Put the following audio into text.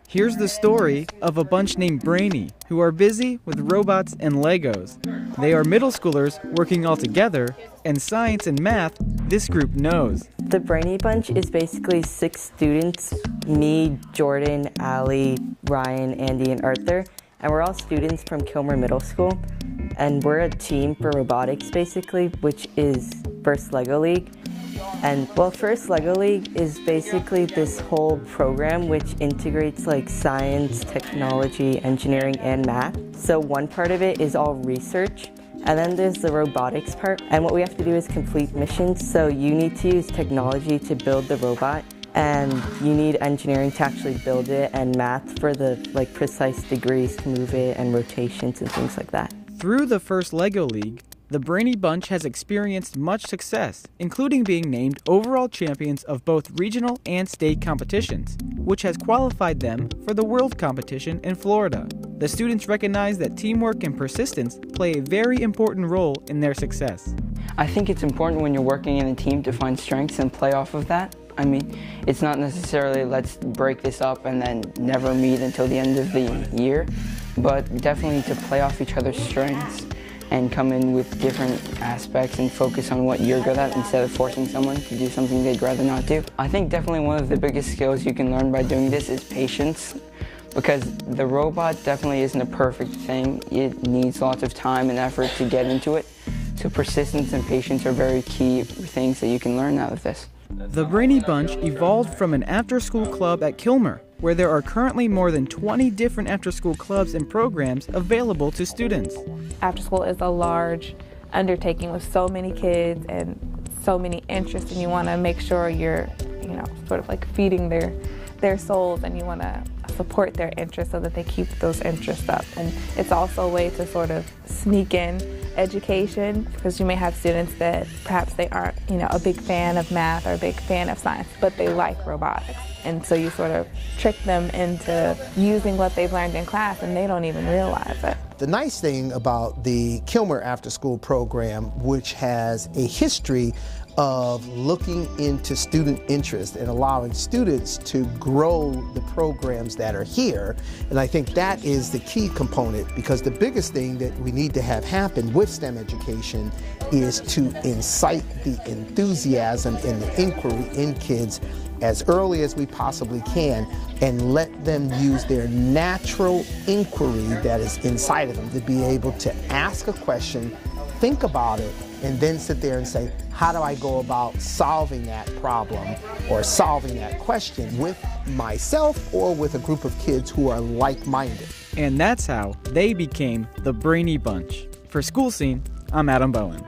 Here's the story of a bunch named Brainy, who are busy with robots and Legos. They are middle schoolers working all together, and science and math this group knows. The Brainy Bunch is basically 6 students, me, Jordan, Allie, Ryan, Andy, and Arthur, and we're all students from Kilmer Middle School, and we're a team for robotics basically, which is First Lego League. And well, First Lego League is basically this whole program which integrates like science, technology, engineering, and math. So one part of it is all research, and then there's the robotics part. And what we have to do is complete missions. So you need to use technology to build the robot, and you need engineering to actually build it, and math for the like precise degrees to move it and rotations and things like that. Through the First Lego League, the Brainy Bunch has experienced much success, including being named overall champions of both regional and state competitions, which has qualified them for the World Competition in Florida. The students recognize that teamwork and persistence play a very important role in their success. I think it's important when you're working in a team to find strengths and play off of that. I mean, it's not necessarily let's break this up and then never meet until the end of the year, but definitely to play off each other's strengths and come in with different aspects and focus on what you're good at instead of forcing someone to do something they'd rather not do. I think definitely one of the biggest skills you can learn by doing this is patience, because the robot definitely isn't a perfect thing. It needs lots of time and effort to get into it. So persistence and patience are very key things that you can learn out of this. The Brainy Bunch evolved from an after-school club at Kilmer, where there are currently more than 20 different after-school clubs and programs available to students. After school is a large undertaking with so many kids and so many interests, and you want to make sure you're, sort of like feeding their souls, and you want to support their interests so that they keep those interests up. And it's also a way to sort of sneak in education, because you may have students that perhaps they aren't, a big fan of math or a big fan of science, but they like robotics. And so you sort of trick them into using what they've learned in class, and they don't even realize it. The nice thing about the Kilmer After School program, which has a history of looking into student interest and allowing students to grow the programs that are here. And I think that is the key component, because the biggest thing that we need to have happen with STEM education is to incite the enthusiasm and the inquiry in kids as early as we possibly can, and let them use their natural inquiry that is inside of them to be able to ask a question, think about it, and then sit there and say, how do I go about solving that problem or solving that question with myself or with a group of kids who are like-minded. And that's how they became the Brainy Bunch. For School Scene, I'm Adam Bowen.